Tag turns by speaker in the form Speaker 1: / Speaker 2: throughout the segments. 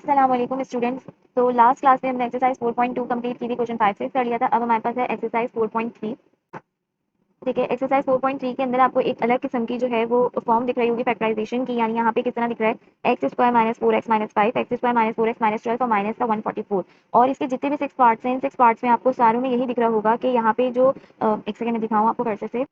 Speaker 1: अस्सलाम वालेकुम स्टूडेंट्स। तो लास्ट क्लास में हमने एक्सरसाइज 4.2 कंप्लीट की थी, क्वेश्चन 5 से कर लिया था। अब हमारे पास है एक्सरसाइज 4.3। ठीक है, एक्सरसाइज 4.3 के अंदर आपको एक अलग किस्म की जो है वो फॉर्म दिख रही होगी फैक्टराइजेशन की, यानी यहाँ पे किस तरह दिख रहा है x square minus 4x minus 5, x square minus 4x minus 12 और माइनस का 144। और इसके जितने भी 6 पार्ट्स हैं, इन 6 पार्ट्स में आपको सारों में यही दिख रहा होगा कि यहाँ पे जो एक सेकंड में दिखाऊँ आपको फिर से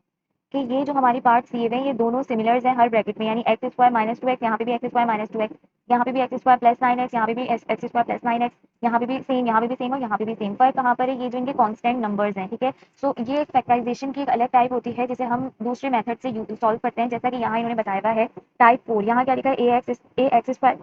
Speaker 1: कि ये जो हमारी पार्ट्स दिए हुए हैं ये दोनों सिमिलर्स हैं हर ब्रैकेट में, यानी एक्स स्क्वायर माइनस 2x, यहाँ पे भी एक्स स्क्वायर माइनस 2x, यहाँ पे भी एक्स स्क्वायर प्लस 9x, यहाँ पे भी एक्स स्क्वायर प्लस 9x, यहाँ पे भी सेम, यहाँ पे भी सेम और यहाँ पे भी सेम। पर कहाँ पर है, ये जो इनके कांस्टेंट नंबर्स हैं। ठीक है, सो ये एक फैक्टराइजेशन की एक अलग टाइप होती है जिसे हम दूसरे मेथड से सॉल्व करते हैं, जैसा कि यहाँ इन्होंने बताया हुआ है टाइप 4। यहाँ क्या लिखा है, a x square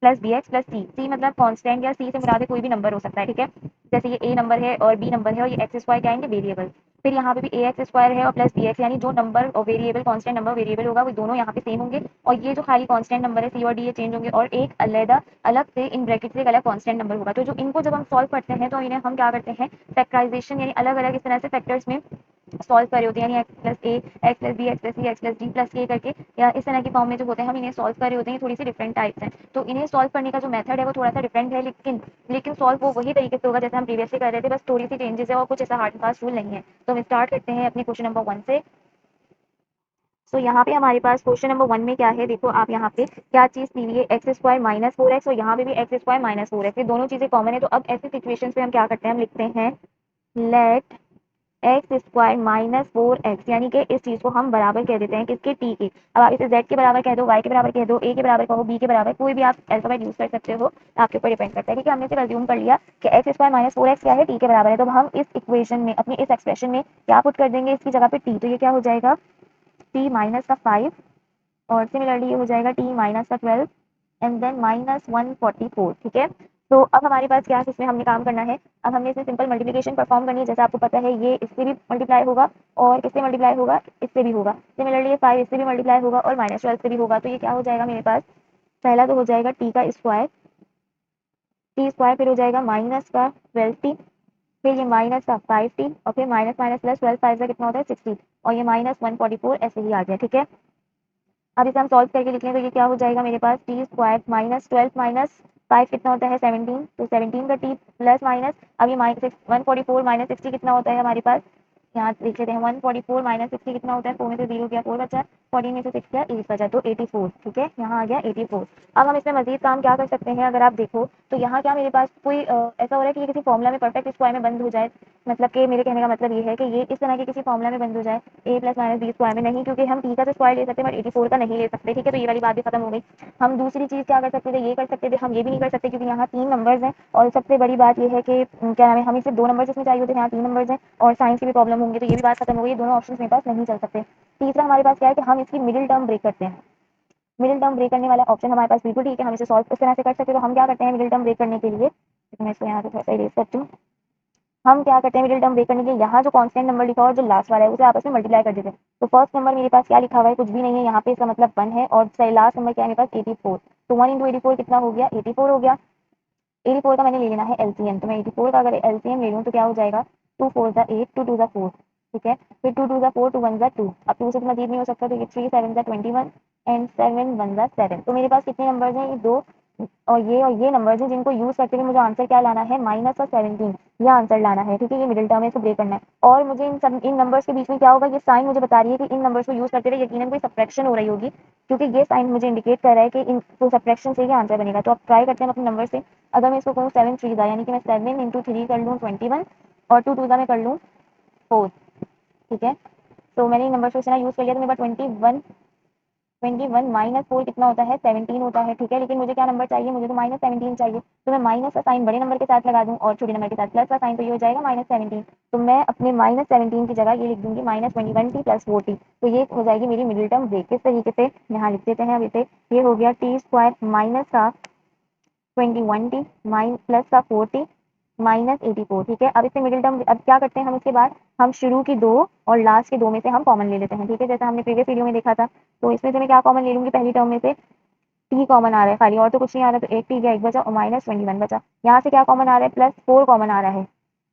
Speaker 1: plus b x plus c. C मतलब कांस्टेंट या सी से मुराद है कोई भी नंबर हो सकता है। ठीक है, जैसे ये ए नंबर है और बी नंबर है और ये एक्स स्क्वायर क्या है, वेरिएबल। फिर यहाँ पे भी ए एक्स स्क्वायर है और प्लस बी एक्स, यानी जो नंबर और वेरिएबल कांस्टेंट नंबर वेरिएबल होगा वो दोनों यहाँ पे सेम होंगे। और ये जो खाली कांस्टेंट नंबर है सी और डी ये चेंज होंगे, और एक अलग अलग से इन ब्रैकेट से एक अलग कांस्टेंट नंबर होगा। तो जो इनको जब हम सॉल्व करते हैं तो इन्हें हम क्या करते हैं, फैक्टराइजेशन, यानी अलग अलग इस तरह से फैक्टर्स में सॉल्व कर रहे होते हैं, यानी x plus a, x plus b, x plus c, x plus d plus k करके, या इस तरह की फॉर्म में जो होते हैं हम इन्हें सॉल्व कर रहे होते हैं। थोड़ी सी डिफरेंट टाइप्स हैं, तो इन्हें सॉल्व करने का जो मेथड है वो थोड़ा सा डिफरेंट है, लेकिन सॉल्व वो वही तरीके से होगा जैसे हम प्रीवियसली कर रहे थे, बस थोड़ी सी चेंजेस है और कुछ ऐसा हार्ड एंड फास्ट रूल नहीं है। तो हम स्टार्ट करते हैं अपने क्वेश्चन नंबर 1 से। सो यहाँ पे हमारे पास क्वेश्चन नंबर 1 में क्या है, देखो आप यहाँ पे क्या चीज दी हुई है, एक्स स्क्वायर माइनस 4x, और यहाँ पे भी एक्स स्क्वायर माइनस 4x, ये दोनों चीजें कॉमन है। तो अब ऐसी सिचुएशन पे हम क्या करते हैं, हम लिखते हैं late x square minus 4x, यानी कि इस चीज को हम बराबर कह देते हैं किसके, टी के। अब आप इसे z के बराबर कह दो, y के बराबर कह दो, a के बराबर कहो, b के बराबर, कोई भी आप अल्फाबेट यूज कर सकते हो, आपके ऊपर डिपेंड करता है। ठीक है, हमने सिर्फ अज्यूम कर लिया कि एक्स स्क्वायर माइनस 4x क्या है, टी के बराबर है। तो हम इस इक्वेशन में, अपनी इस एक्सप्रेशन में क्या पुट कर देंगे इसकी जगह पे, टी। तो ये क्या हो जाएगा, टी माइनस का 5, और सिमिलरली ये हो जाएगा टी माइनस का 12 एंड देन माइनस 144। ठीक है, तो अब हमारे पास क्या है, इसमें हमने काम करना है। अब हमने इसमें सिंपल मल्टीप्लिकेशन परफॉर्म करनी है, जैसा आपको पता है ये इससे भी मल्टीप्लाई होगा और किससे मल्टीप्लाई होगा, इससे भी होगा। सिमिलरली ये 5 इससे भी मल्टीप्लाई होगा और माइनस 12 से भी होगा। तो ये क्या हो जाएगा मेरे पास, पहला तो हो जाएगा टी का स्क्वायर, टी स्क्वायर, फिर हो जाएगा माइनस का 12t, फिर ये माइनस का 5t, और फिर माइनस माइनस प्लस 12 5 का कितना होता है 60, और ये माइनस 144 ऐसे ही आ गया। ठीक है, अब इसे हम सॉल्व करके लिख लें तो ये क्या हो जाएगा मेरे पास, टी स्क्वायर माइनस 12 माइनस 5 कितना होता है 17, तो 17 का टी प्लस माइनस, अब ये माइनस 144 माइनस 60 कितना होता है हमारे पास, यहाँ देख लेते हैं 144 माइनस 60 कितना होता है, 4 में से 0 गया 4 बचा, 14 में से 6 गया 8 बचा, तो 84। ठीक है, यहाँ आ गया 84। अब हम इसमें मजीद काम क्या कर सकते हैं, अगर आप देखो तो यहाँ क्या मेरे पास कोई ऐसा हो रहा है कि ये किसी फॉर्मूला में परफेक्ट स्क्वायर में बंद हो जाए, मतलब कि मेरे कहने का मतलब ये है कि ये इस तरह के किसी फॉर्मूला में बंद हो जाए, ए प्लस माइनस बी स्क्वायर में नहीं, क्योंकि हम टी का तो स्क्वायर ले सकते हैं बट 84 का नहीं ले सकते। ठीक है, तो ये वाली बात भी खत्म हो गई। हम दूसरी चीज क्या कर सकते थे, ये कर सकते थे, हम ये भी नहीं कर सकते क्योंकि यहाँ 3 नंबर्स हैं, और सबसे बड़ी बात ये है कि क्या नाम है, हमें सिर्फ 2 नंबर इसमें चाहिए होते हैं, यहाँ 3 नंबर्स हैं और साइंस की भी प्रॉब्लम होंगी, तो ये भी बात खत्म हो गई, दोनों ऑप्शन मेरे पास नहीं चल सकते। तीसरा हमारे पास क्या है कि हम इसकी मिडिल टर्म ब्रेक करते हैं। मिडिल टर्म ब्रेक करने वाला ऑप्शन हमारे पास बिल्कुल ठीक है, हम इसे सॉल्व इस तरह से कर सकते हैं। तो हम क्या करते हैं मिडिल टर्म ब्रेक करने के लिए, तो मैं इसको यहाँ से थोड़ा सा इरेज करती हूँ। हम क्या करते हैं मिडिल टर्म ब्रेक करने के लिए, यहाँ जो कांस्टेंट नंबर लिखा हुआ है जो लास्ट वाला है उसे आपस में मल्टीप्लाई कर देते हैं। तो फर्स्ट नंबर मेरे पास क्या लिखा हुआ है, कुछ भी नहीं है यहाँ पे, इसका मतलब 1 है, और लास्ट नंबर क्या है मेरे पास 84। तो 1 इंटू 84 कितना हो गया, 84 हो गया। 84 का मैंने ले लेना है एलसीएम, तो मैं 84 का अगर एलसीएम ले लूँ तो क्या हो जाएगा, 2 4 ज़ा 8, 2 2 ज़ा 4। ठीक है, फिर 2 2 ज़ा 4, 2 1 ज़ा 2, अब 2 से तो मजीद नहीं हो सकता, तो ये 3 7 ज़ा 21 एंड 7 1 ज़ा 7। तो मेरे पास कितने नंबर्स हैं, ये दो और ये नंबर्स हैं जिनको यूज करते हुए मुझे आंसर क्या लाना है, माइनस का 17, ये आंसर लाना है। ठीक है, ये मिडिल टर्म है, इसको ब्रेक करना है। और मुझे इन नंबर्स के बीच में क्या होगा, ये साइन मुझे बता रही है कि इन नंबर्स को यूज करते हुए यकीनन कोई सब्ट्रैक्शन हो रही होगी, क्योंकि ये साइन मुझे इंडिकेट कर रहा है कि इन तो सब्ट्रैक्शन से ही आंसर बनेगा। तो अब ट्राई करते हैं अपने नंबर से। अगर मैं इसको कहूँ 7 3 ज़ा, यानी कि मैं 7 इंटू 3 कर लूँ 21, और 2 2 ज़ा मैं कर लूँ 4। ठीक है, तो मैंने इन नंबर से यूज कर लिया, तो मेरे पास 21 माइनस 4 कितना होता है 17 होता है। ठीक है, लेकिन मुझे क्या नंबर चाहिए, मुझे तो माइनस 17 चाहिए, तो मैं माइनस का साइन बड़े नंबर के साथ लगा दूं और छोटे नंबर के साथ प्लस का साइन, तो ये हो जाएगा माइनस 17। तो मैं अपने माइनस 17 की जगह ये लिख दूंगी माइनस 21t प्लस 4t। तो ये हो जाएगी मेरी मिडिल टर्म ब्रेक। किस तरीके से, यहाँ लिख देते हैं अब इसे, ये हो गया टी स्क्वायर माइनस का 21t माइन प्लस का 4t माइनस 84। ठीक है, अब इससे मिडिल टर्म, अब क्या करते हैं हम इसके बाद, हम शुरू की दो और लास्ट के दो में से हम कॉमन ले लेते हैं। ठीक है, जैसा हमने प्रीवियस वीडियो में देखा था। तो इसमें से मैं क्या कॉमन ले लूंगी, पहली टर्म में से टी कॉमन आ रहा है खाली, और तो कुछ नहीं आ रहा, तो 8t गया 1 बचा और माइनस 21 बचा। यहाँ से क्या कॉमन आ रहा है, प्लस 4 कॉमन आ रहा है।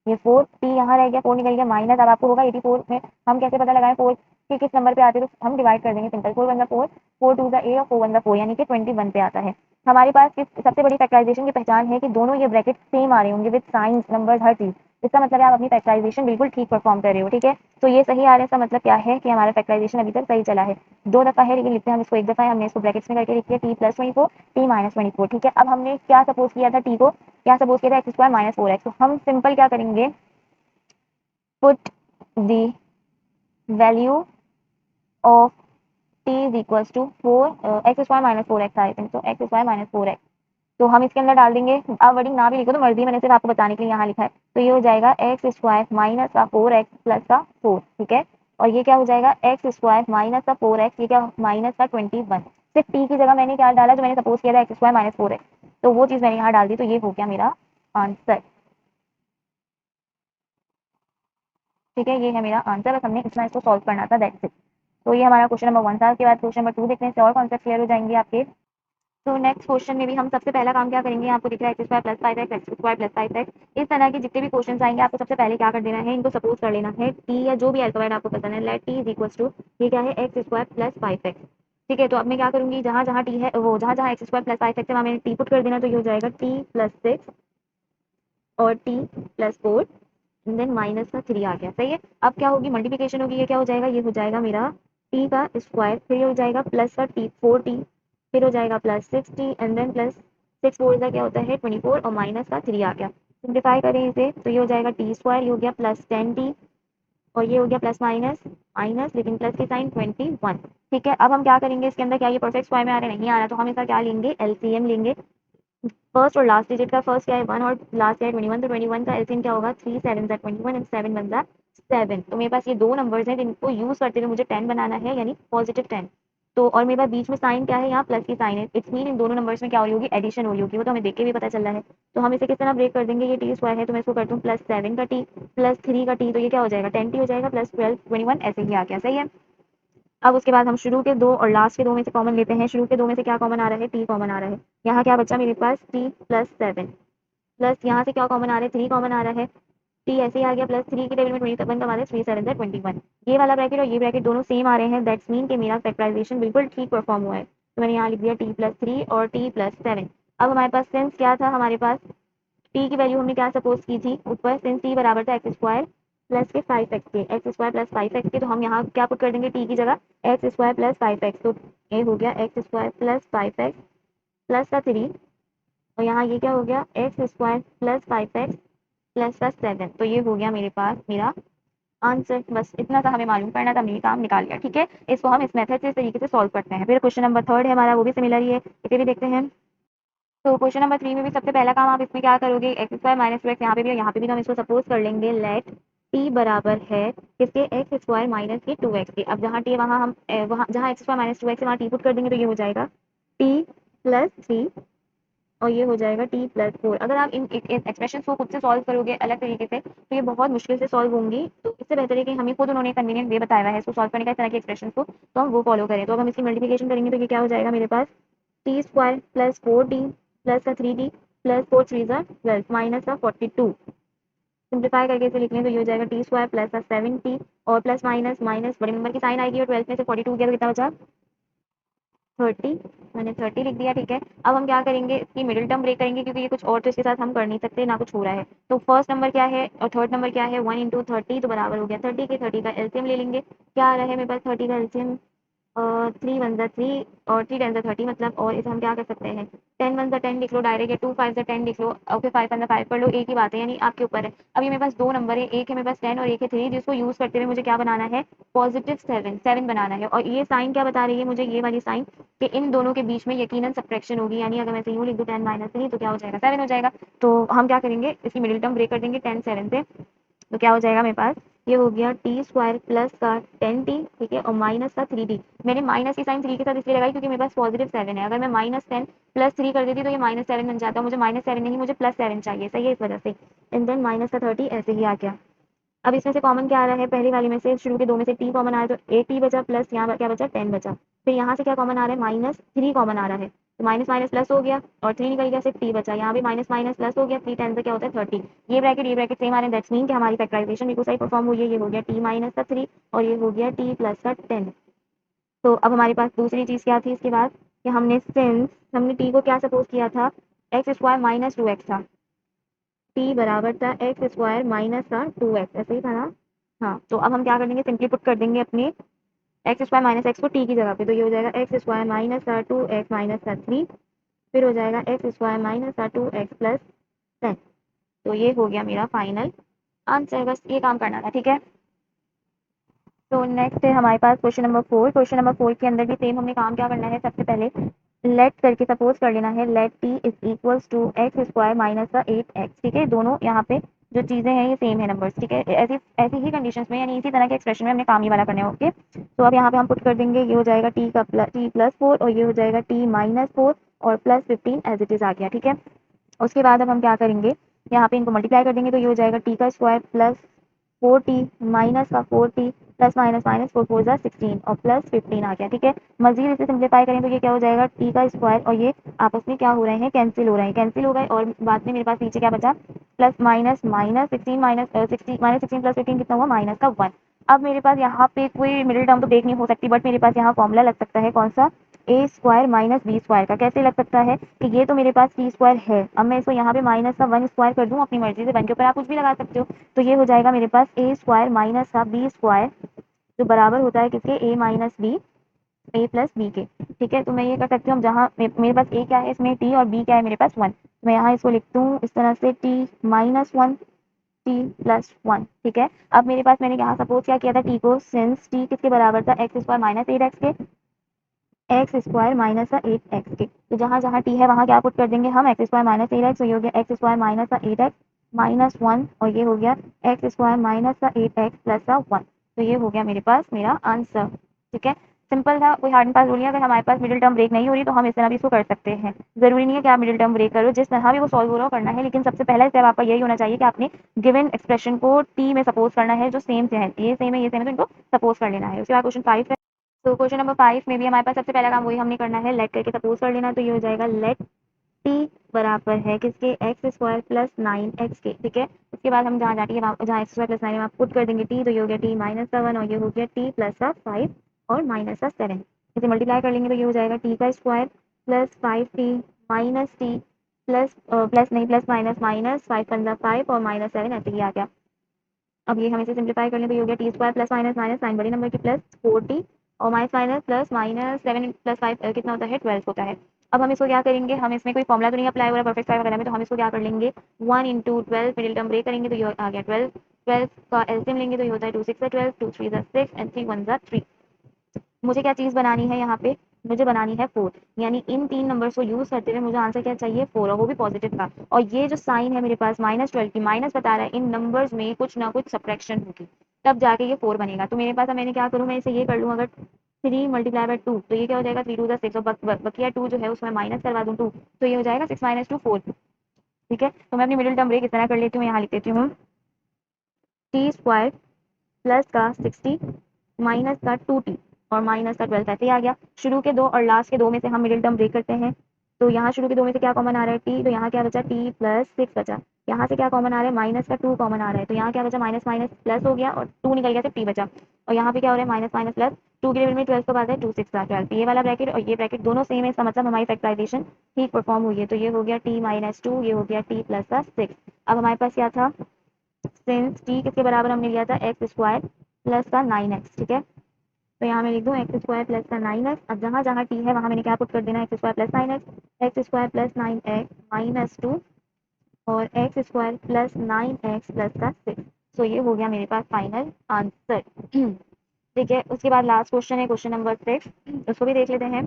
Speaker 1: ये 4t यहाँ रह गया, 4 निकल गया माइनस। अब आपको होगा 84 में हम कैसे पता लगाएं 4 के किस नंबर पे आते हैं, तो हम डिवाइड कर देंगे सिंपल, 4 वन जा 4, 4 टू जा 8 और 4 वन जा 4, यानी कि 21 पे आता है। हमारे पास किस सबसे बड़ी फैक्टराइजेशन की पहचान है कि दोनों ये ब्रैकेट सेम आ रहे होंगे विद साइंस नंबर्स हर चीज। इसका मतलब है आप अपनी फैक्टराइजेशन बिल्कुल ठीक परफॉर्म कर रहे हो, ठीक है। तो ये सही आ रहा है, इसका मतलब क्या है कि हमारा फैक्टराइजेशन अभी तक सही चला है। 2 दफा है लेकिन लिखते हैं हम इसको एक दफा है, हमने इसको ब्रैकेट्स में करके लिख दिया टी प्लस 24 टी माइनस 24, ठीक है। अब हमने क्या सपोज किया था, टी को क्या सपोज किया था एक्स स्क्वायर माइनस 4x, तो हम सिंपल क्या करेंगे, put the value of t is equal to 4 X square minus 4x, I think तो एक्स स्क्वायर माइनस 4x, तो हम इसके अंदर डाल देंगे। आप वर्डिंग ना भी लिखो तो मर्जी, मैंने सिर्फ आपको बताने के लिए यहाँ लिखा है। तो ये हो जाएगा एक्स स्क्वायर माइनस का 4x प्लस का 4, ठीक है। और ये क्या हो जाएगा एक्स स्क्वायर माइनस का 4x, ये क्या माइनस का 21। सिर्फ टी की जगह मैंने क्या डाला, जो मैंने सपोज किया था एक्स स्क्वायर माइनस 4x, तो वो चीज़ मैंने यहाँ डाल दी, तो ये हो गया मेरा आंसर, ठीक है। ये है मेरा आंसर, बस हमने इतना इसको सॉल्व करना था, दैट्स इट। तो ये हमारा क्वेश्चन नंबर 1 था। उसके बाद क्वेश्चन नंबर 2 देखते हैं, इससे और कॉन्सेप्ट क्लियर हो जाएंगे आपके। तो नेक्स्ट क्वेश्चन में भी हम सबसे पहला काम क्या करेंगे, आपको दिख रहा है x square plus 5x, x square plus 5x, इस तरह के जितने भी क्वेश्चन आएंगे आपको सबसे पहले क्या कर देना है, इनको सपोज कर लेना है टी या जो भी अल्फाबेट आपको पसंद है, let T is equal to, ये क्या है एक्स स्क्वायर प्लस 5x, ठीक है। तो अब मैं क्या करूंगी, जहां जहां टी है वो जहां जहां एक्स स्क्वायर प्लस 5x है वहां मैंने टी पुट कर देना, तो ये हो जाएगा टी प्लस 6 और टी प्लस 4, देन माइनस का 3 आ गया, सही है। अब क्या होगी, मल्टीप्लिकेशन होगी, ये क्या हो जाएगा, ये हो जाएगा मेरा टी का स्क्वायर, फिर ये हो जाएगा प्लस का टी 4t, फिर हो जाएगा plus 6t and then plus 6 four का क्या होता है 24 और माइनस का 3 आ गया। सिंप्लीफाई करें इसे तो ये हो जाएगा टी स्क्वायर, ये हो गया प्लस 10t और ये हो गया प्लस माइनस माइनस, लेकिन प्लस के साइन 21, ठीक है। अब हम क्या करेंगे, इसके अंदर क्या ये परफेक्ट स्क्वायर में आ रहा है, नहीं आ रहा, तो हम इसका क्या लेंगे, एलसीएम लेंगे। फर्स्ट और लास्ट डिजिट का फर्स्ट क्या है 1 और लास्ट क्या है 21, तो 21 का एलसीएम क्या होगा 3 7 जा 21 एंड 7 1 जा 7। तो मेरे पास ये दो नंबर्स हैं जिनको यूज करते हुए मुझे 10 बनाना है, यानी पॉजिटिव 10। तो और मेरे पास बीच में साइन क्या है, यहाँ प्लस की साइन है, इट्स मीन इन दोनों नंबर्स में क्या हो रही होगी, एडिशन हो रही होगी, वो तो हमें देख के भी पता चल रहा है। तो हम इसे किस तरह ब्रेक कर देंगे, ये टी स्क्वायर है तो मैं इसको करता हूँ प्लस 7 का टी प्लस 3 का टी, तो ये क्या हो जाएगा 10t हो जाएगा प्लस 12 21 ऐसे ही आ गया, सही है। अब उसके बाद हम शुरू के दो और लास्ट के दो में से कॉमन लेते हैं, शुरू के दो में से क्या कॉमन आ रहा है, टी कॉमन आ रहा है। यहाँ क्या बचा मेरे पास टी प्लस 7 प्लस यहाँ से क्या कॉमन आ रहा है 3 कॉमन आ रहा है, टी ऐसे ही आ गया, प्लस 3 की टेबल में 27 का वाला 3 7 21, ये वाला ब्रैकेट और ये ब्रैकेट दोनों सेम आ रहे हैं, दैट्स मीन कि मेरा फैक्टराइजेशन बिल्कुल ठीक परफॉर्म हुआ है। तो मैंने यहाँ लिख दिया टी प्लस 3 और टी प्लस 7। अब हमारे पास सेंस क्या था, हमारे पास टी की वैल्यू हमने क्या सपोज की थी ऊपर, सिंस टी बराबर था एक्स स्क्वायर प्लस के 5x के, एक्स स्क्वायर प्लस 5x के, तो हम यहाँ क्या पुट कर देंगे टी की जगह एक्स स्क्वायर प्लस 5x, तो ये हो गया x square plus 5x plus का 3, और यहाँ ये क्या हो गया x square plus 5x plus का 7, तो ये हो गया मेरे पास मेरा आंसर। बस इतना सा हमें मालूम करना था, हमने ये काम निकाल लिया, ठीक है। इसको हम इस मेथड से इस तरीके से सॉल्व करते हैं। फिर क्वेश्चन नंबर 3 है हमारा, वो भी सिमिलर ही है, इसे भी देखते हैं। तो क्वेश्चन नंबर 3 में भी सबसे पहला काम आप इसमें क्या करोगे, एक्स स्क्वायर माइनस 2x, यहाँ पे भी और यहाँ पे भी तो हम इसको सपोज कर लेंगे लेट टी बराबर है किसके, एक्स स्क्वायर माइनस के 2x के। अब जहाँ टी वहाँ हम वहाँ जहाँ एक्स स्क्वायर माइनस 2x है वहाँ टी पुट कर देंगे, तो ये हो जाएगा टी प्लस 3 और ये हो जाएगा टी प्लस 4। अगर आप इन एक्सप्रेशन को खुद से सॉल्व करोगे अलग तरीके से तो ये बहुत मुश्किल से सॉल्व होंगी, तो इससे बेहतर है कि हमें खुद उन्होंने कन्वीनियंट वे बताया हुआ है इसको सॉल्व करने का, इस तरह के एक्सप्रेशन को, तो हम वो फॉलो करें। तो अब हम इसकी मल्टीप्लिकेशन करेंगे तो ये क्या हो जाएगा मेरे पास t square plus 4t plus का 3t प्लस 4 3 12 माइनस का 42, सिंप्लीफाई करके इसे लिख लें तो ये हो जाएगा टी स्क्वायर प्लस का 7t और प्लस माइनस माइनस बड़े नंबर की साइन आएगी और 12 में से 42 गया तो कितना बचा 30, मैंने 30 लिख दिया, ठीक है। अब हम क्या करेंगे, इसकी मिडिल टर्म ब्रेक करेंगे क्योंकि ये कुछ और तो इसके साथ हम कर नहीं सकते, ना कुछ हो रहा है। तो फर्स्ट नंबर क्या है और थर्ड नंबर क्या है, 1 इंटू 30 तो बराबर हो गया 30 के, 30 का एलसीएम ले लेंगे, क्या आ रहा है मेरे पास 30 का एलसीएम 3 1 जा 3 और 3 10 जा 30, मतलब और इसे हम क्या कर सकते हैं 10 1 जा 10 लिख लो डायरेक्ट, या 2 5 जा 10 लिख लो और फिर 5 1 जा 5 कर लो, एक ही बात है, यानी आपके ऊपर है। अभी मेरे पास दो नंबर है, एक है मेरे पास 10 और एक है 3, जिसको यूज करते हुए मुझे क्या बनाना है पॉजिटिव 7 बनाना है। और ये साइन क्या बता रही है मुझे, ये वाली साइन कि इन दोनों के बीच में यकीनन सब्ट्रैक्शन होगी, यानी अगर मैं इसे यूं लिख दूं 10 माइनस 3 तो क्या हो जाएगा 7 हो जाएगा। तो हम क्या करेंगे इसकी मिडिल टर्म ब्रेक कर देंगे 10 7 से, तो क्या हो जाएगा मेरे पास ये हो गया टी स्क्वायर प्लस का 10t, ठीक है, और माइनस का 3t। मैंने माइनस की साइन 3 के साथ इसलिए लगाई क्योंकि मेरे पास पॉजिटिव 7 है, अगर मैं -10 प्लस 3 कर देती तो ये -7 बन जाता, मुझे -7 नहीं मुझे +7 चाहिए, सही है, इस वजह से एंड देन माइनस का 30 ऐसे ही आ गया। अब इसमें से कॉमन क्या आ रहा है, पहली वाली में से शुरू के दो में से टी कॉमन आया तो 8t बचा, प्लस यहाँ क्या बचा 10 बचा, फिर यहाँ से क्या कॉमन आ रहा है -3 कॉमन आ रहा है, तो माइनस माइनस प्लस हो गया और 3 निकल गया, सिर्फ टी बचा। यहाँ भी माइनस माइनस प्लस हो गया, 3 10 से क्या होता है 30। ये ब्रैकेट सेम आ रहे हैं, दैट्स मीन कि हमारी फैक्टराइजेशन बिल्कुल सही परफॉर्म हुई है। ये हो गया टी माइनस का 3 और ये हो गया टी प्लस का 10। तो अब हमारे पास दूसरी चीज़ क्या थी इसके बाद, कि हमने टी को क्या सपोज किया था, एक्स स्क्वायर माइनस 2x था। टी बराबर था एक्स स्क्वायर माइनस का 2x, ऐसे ही था ना। हाँ, तो अब हम क्या कर देंगे, सिंपली पुट कर देंगे अपने एक्स स्क्वायर माइनस एक्स को टी की जगह पे। तो ये हो जाएगा एक्स स्क्वायर माइनस का 2x माइनस का 3, फिर हो जाएगा एक्स स्क्वायर माइनस का 2x प्लस 10। तो ये हो गया मेरा फाइनल आंसर। बस ये काम करना था, ठीक है। तो नेक्स्ट है हमारे पास क्वेश्चन नंबर 4। क्वेश्चन नंबर 4 के अंदर भी सेम हमने काम क्या करना है, सबसे पहले लेट करके सपोज कर लेना है, let T is equals to X square minus का 8x, ठीक है। दोनों यहाँ पे जो चीज़ें हैं ये सेम है नंबर्स, ठीक है। ऐसी ऐसी ही कंडीशंस में यानी इसी तरह के एक्सप्रेशन में हमने काम ये वाला करना है, ओके। तो अब यहाँ पे हम पुट कर देंगे, ये हो जाएगा टी प्लस 4 और ये हो जाएगा टी माइनस 4 और प्लस 15 एज इट इज़ आ गया, ठीक है। उसके बाद अब हम क्या करेंगे, यहाँ पे इनको मल्टीप्लाई कर देंगे। तो ये हो जाएगा टी का स्क्वायर प्लस 4t माइनस का 4t प्लस माइनस माइनस 4 4 जा 16 और प्लस 15 आ गया, ठीक है। मजीद इसे सिंप्लीफाई करें तो ये क्या हो जाएगा, टी का स्क्वायर और ये आपस में क्या हो रहे हैं, कैंसिल हो रहे हैं, कैंसिल हो गए। और बाद में मेरे पास नीचे क्या बचा, plus minus minus 16 minus 16 plus 15 कितना हुआ, माइनस का 1। अब मेरे पास यहाँ पे कोई मिडिल टर्म तो ब्रेक नहीं हो सकती, बट मेरे पास यहाँ फॉर्मूला लग सकता है, कौन सा, ए स्क्वायर माइनस बी स्क्वायर का। कैसे लग सकता है कि ये तो मेरे पास टी स्क्वायर है, अब मैं इसको यहाँ पे माइनस का 1 स्क्वायर कर दूँ अपनी मर्जी से, 1 के ऊपर आप कुछ भी लगा सकते हो। तो ये हो जाएगा मेरे पास ए स्क्वायर माइनस का बी स्क्वायर, जो बराबर होता है किसके, ए माइनस बी, ए प्लस बी के, ठीक है। तो मैं ये कर सकती हूँ, जहाँ मेरे पास ए क्या है इसमें, टी, और बी क्या है मेरे पास 1। मैं यहाँ इसको लिखती हूँ इस तरह से, टी माइनस 1 टी प्लस 1, ठीक है। अब मेरे पास मैंने यहाँ सपोज क्या किया था टी को, सिंस टी किसके बराबर था, एक्स स्क्वायर माइनस 8x के, एक्स स्क्वायर माइनस का 8x के। तो जहाँ जहाँ टी है वहाँ क्या पुट कर देंगे हम, एक्स स्क्वायर माइनस 8x, तो ये हो गया एक्स स्क्वायर माइनस का 8x माइनस 1 और ये हो गया एक्स स्क्वायर माइनस का 8x प्लस का 1। तो ये हो गया मेरे पास मेरा आंसर, ठीक है। सिंपल था, कोई हार्ड एंड फास्ट रूल नहीं है। अगर हमारे पास मिडिल टर्म ब्रेक नहीं हो रही तो हम इस तरह भी इसको कर सकते हैं। जरूरी नहीं है कि आप मिडिल टर्म ब्रेक करो, जिस तरह भी वो सॉल्व हो रहा हो करना है, लेकिन सबसे पहला स्टेप आपका यही होना चाहिए कि आपने गिवन एक्सप्रेशन को टी में सपोज करना है, जो सेम से है, ये सेम है ये सेम है, तो इनको सपोज कर लेना है। उसके बाद क्वेश्चन 5। तो क्वेश्चन नंबर 5 में भी हमारे पास सबसे पहला काम वही हमने करना है, लेट करके सपोज कर लेना। तो ये हो जाएगा लेट टी बराबर है किसके, एक्स स्क्वायर प्लस 9x के, ठीक है। उसके बाद हम जहाँ जाती है जहाँ एक्स स्क्वायर प्लस 9 में आप पुट कर देंगे टी, तो ये हो गया टी माइनस का 1 और ये हो गया टी प्लस का 5 और माइनस का 7। इसे मल्टीप्लाई कर लेंगे तो ये हो जाएगा टी का square plus 5t minus T plus plus नहीं प्लस माइनस माइनस 5 पंद्रह 5 और माइनस 7, ऐसे ही आ गया। अब ये हम इसे सिंप्लीफाई कर लें तो ये हो गया T square plus minus minus sign बड़ी नंबर की प्लस 4t और minus minus plus minus 7 plus 5 कितना होता है, 12 होता है। अब हम इसको क्या करेंगे, हम इसमें कोई फॉर्मुला तो नहीं अप्लाई हो रहा परफेक्ट फाइव वगैरह में, तो हम इसको क्या कर लेंगे, 1 इंटू 12 मिडिल टर्म ब्रेक करेंगे तो ये आ गया 12। 12 का एलसीएम लेंगे तो ये होता है 2 6 12, 2 3 6 एंड 3 1 3। मुझे क्या चीज़ बनानी है यहाँ पे, मुझे बनानी है 4, यानी इन तीन नंबर्स को यूज करते हुए मुझे आंसर क्या चाहिए, 4, और वो भी पॉजिटिव का। और ये जो साइन है मेरे पास -12 की, माइनस बता रहा है, इन नंबर्स में कुछ ना कुछ सब्ट्रैक्शन होगी, तब जाके ये 4 बनेगा। तो मेरे पास अब मैंने क्या करूँ, मैं इसे ये कर लूँ, अगर 3 मल्टीप्लाई बाय 2 तो ये क्या हो जाएगा, 3 2 6 और बकिया 2 जो है उसमें माइनस करवा दूँ 2, तो ये हो जाएगा 6 माइनस 2 4, ठीक है। तो मैं अपनी मिडिल टर्म ब्रेक इस तरह कर लेती हूँ, यहाँ लिख देती हूँ टी स्क्वायर प्लस का 60 माइनस का 2t और माइनस का 12, ऐसे ही आ गया। शुरू के दो और लास्ट के दो में से हम मिडिल टर्म ब्रेक करते हैं। तो यहाँ शुरू के दो में से क्या कॉमन आ रहा है, टी, तो यहाँ क्या बचा, टी प्लस 6 बचा। यहाँ से क्या कॉमन आ रहा है, माइनस का 2 कॉमन आ रहा है, तो यहाँ क्या बचा, माइनस माइनस प्लस हो गया और 2 निकल गया, सिर्फ टी बचा। और यहाँ पे क्या हो रहा है, माइनस माइनस प्लस, 2 के लेवल में 12 के बाद है 2 6 12, ये वाला ब्रैकेट और ये ब्रैकेट दोनों सेम है, इसका मतलब हमारी फैक्टराइजेशन ठीक परफॉर्म हुई है। तो ये हो गया टी माइनस 2, ये हो गया टी प्लस का 6। अब हमारे पास क्या था, सिंस टी किसके बराबर हमने लिया था, एक्स स्क्वायर प्लस का 9x, ठीक है। तो यहाँ मैं लिख दूँ एक्स स्क्वायर प्लस का 9x। अब जहाँ जहाँ टी है वहाँ मैंने क्या पुट कर देना, x square plus 9x, x square plus 9x minus 2 और x square plus 9x plus का 6। सो ये हो गया मेरे पास फाइनल आंसर, ठीक है। उसके बाद लास्ट क्वेश्चन है क्वेश्चन नंबर 6, उसको भी देख लेते हैं।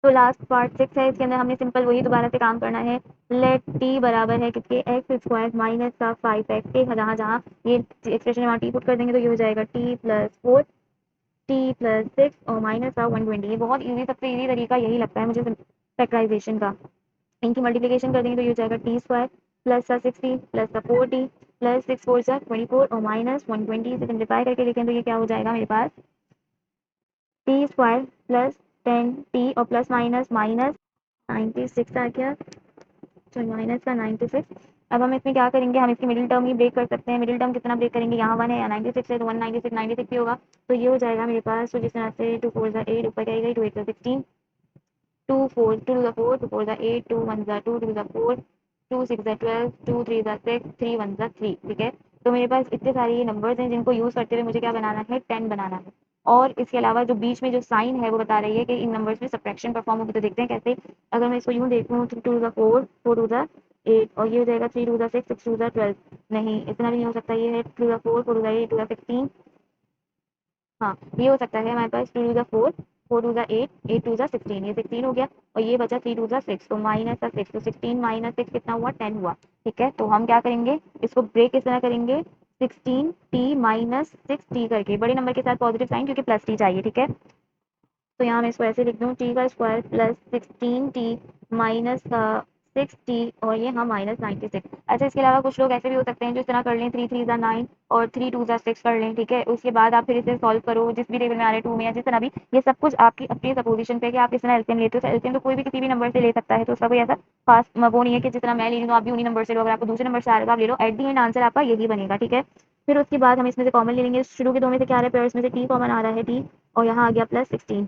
Speaker 1: तो लास्ट पार्ट 6 है, इसके अंदर हमने सिंपल वही दोबारा से काम करना है, लेट टी बराबर है किसके, एक्स स्क्वायर माइनस का 5x के, जहाँ जहाँ ये एक्सप्रेशन वहाँ टी पुट कर देंगे तो ये हो जाएगा टी प्लस 4 टी प्लस 6 और माइनस का 120। ये बहुत ईजी, सबसे ईजी तरीका यही लगता है मुझे फैक्टराइजेशन का। इनकी मल्टीप्लिकेशन कर देंगे तो ये हो जाएगा टी स्क्वायर प्लस का 60 प्लस का 4t प्लस 6 4 जा 24 और माइनस 120 से सिंप्लीफाई करके लिखें तो ये क्या हो जाएगा मेरे पास, टी स्क्वायर प्लस 10t और प्लस माइनस माइनस 96 आ गया, तो माइनस का 96। अब हम इसमें क्या करेंगे, हम इसकी मिडिल टर्म ही ब्रेक कर सकते हैं। मिडिल टर्म कितना ब्रेक करेंगे, यहाँ 1 है या 96 है, तो 196 96 भी होगा, तो ये हो जाएगा मेरे पास। तो जिस तरह से 2 4 ज़ा 8 ऊपर जाएगा, 2 8 ज़ा 16, 2 4 2 टू द 4, 2 4 ज़ा 8, 2 1 ज़ा 2, 2 ज़ा 4, 2 6 ज़ा 12, 2 3 ज़ा 6, 3 1 ज़ा 3, ठीक है। तो मेरे पास इतने सारे ये नंबर्स हैं जिनको यूज़ करते हुए मुझे क्या बनाना है, 10 बनाना है। और इसके अलावा जो बीच में जो साइन है वो बता रही है कि इन नंबर्स में सब्ट्रैक्शन परफॉर्म होगी, तो देखते हैं कैसे। अगर मैं इसको यूँ देखूँ, 2 टू ज़ा 4, 4 टू ज़ा 8, और ये हो जाएगा 3 टू ज़ा 6, 6 टू ज़ा 12। नहीं, इतना भी नहीं हो सकता, ये है 2 टू ज़ा 4, 4 टू ज़ा 8, 2 टू ज़ा 16। हाँ, ये हो सकता है हमारे पास, 2 टू ज़ा 4, 4 टू ज़ा 8, 8 टू ज़ा 16, ये 16 हो गया। और ये बचा 3 टू ज़ा 6, तो माइनस का 6, तो 16 माइनस 6 कितना हुआ, 10 हुआ, ठीक है। तो हम क्या करेंगे, इसको ब्रेक किस तरह करेंगे, 16t माइनस 6t करके, बड़े नंबर के साथ पॉजिटिव साइन, क्योंकि प्लस टी चाहिए, ठीक है। तो यहाँ मैं इसको ऐसे लिख दूँ, टी का स्क्वायर प्लस 16t माइनस का 6t, और ये हाँ माइनस 96। अच्छा, इसके अलावा कुछ लोग ऐसे भी हो सकते हैं जो इस तरह कर लें, 3 3 ज़ा 9 और 3 2 ज़ा 6 कर लें, ठीक है। उसके बाद आप फिर इसे सॉल्व करो, जिस भी टेबल में आ रहे हैं 2 में या जिस तरह भी, ये सब कुछ आपकी अपनी सपोजिशन पे कि आप किस तरह एलसीएम लेते हो। एलसीएम तो कोई भी किसी भी नंबर से ले सकता है, तो उसका कोई ऐसा खास वो नहीं है कि जिस तरह मैं ले रही हूँ आप भी उन्हीं नंबर से लो, अगर आपको दूसरे नंबर से आ रहा है तो आप ले लो, एट दी एंड आंसर आपका यही बनेगा, ठीक है। फिर उसके बाद हम इसमें से कॉमन ले लेंगे, शुरू के दो में से क्या आ रहा है, पेयर्स में से टी कॉमन आ रहा है, टी, और यहाँ आ गया प्लस 16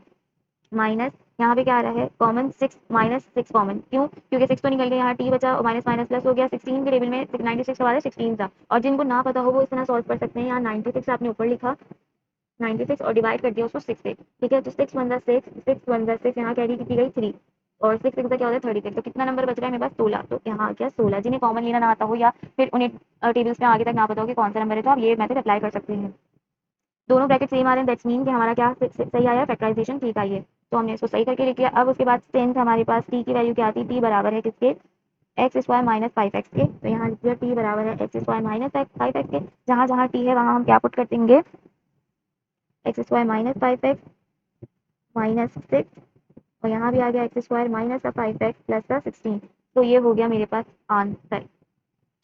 Speaker 1: माइनस, यहाँ पे क्या आ रहा है कॉमन, 6 माइनस 6 कॉमन, क्यों, क्योंकि 6 तो निकल गया, यहाँ टी बचा, और माइनस माइनस प्लस हो गया। 16 के टेबल में 96 का बाद 16 था, और जिनको ना पता हो वो इस तरह सॉल्व कर सकते हैं। यहाँ 96 आपने ऊपर लिखा, 96 और डिवाइड कर दिया उसको 6 से, ठीक है। तो 6 1 6, 6 1 6, यहाँ कैरी की गई 3, और 6 6 क्या होता है 36, तो कितना नंबर बच रहा है मेरे पास, 16। तो यहाँ आ गया 16। जिन्हें कॉमन लेना ना आता हो या फिर उन्हें टेबल्स में आगे तक ना पता हो कि कौन सा नंबर है, तो आप ये मेथड अप्लाई कर सकते हैं। दोनों ब्रैकेट सेम आ रहे हैं, दैट्स मीन कि हमारा क्या सही आया, फैक्टराइजेशन ठीक आई है, तो हमने इसको सही करके लिख लिया। अब उसके बाद टेंथ हमारे पास टी की वैल्यू क्या आती है, टी बराबर है किसके, एक्स स्क्वायर माइनस 5x के, तो यहाँ लिख दिया टी बराबर है एक्स स्क्वायर माइनस 5x के। जहाँ जहाँ टी है वहाँ हम क्या पुट कर देंगे, x square minus 5x minus 6, और यहाँ भी आ गया एक्स स्क्वायर माइनस का 5x प्लस का 16। तो ये हो गया मेरे पास आंसर,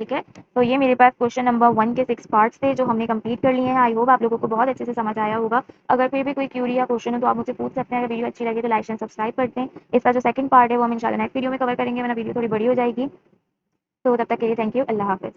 Speaker 1: ठीक है। तो ये मेरे पास क्वेश्चन नंबर 1 के 6 पार्ट्स थे जो हमने कंप्लीट कर लिए हैं। आई होप आप लोगों को बहुत अच्छे से समझ आया होगा। अगर फिर भी कोई क्यूरी या क्वेश्चन हो तो आप मुझसे पूछ सकते हैं। अगर वीडियो अच्छी लगे तो लाइक एंड सब्सक्राइब करते हैं। इसका जो सेकंड पार्ट है वो हम इंशाल्लाह नेक्स्ट वीडियो में कवर करेंगे, वरना वीडियो थोड़ी बड़ी हो जाएगी। तो तब तक के लिए थैंक यू, अल्लाह हाफिज़।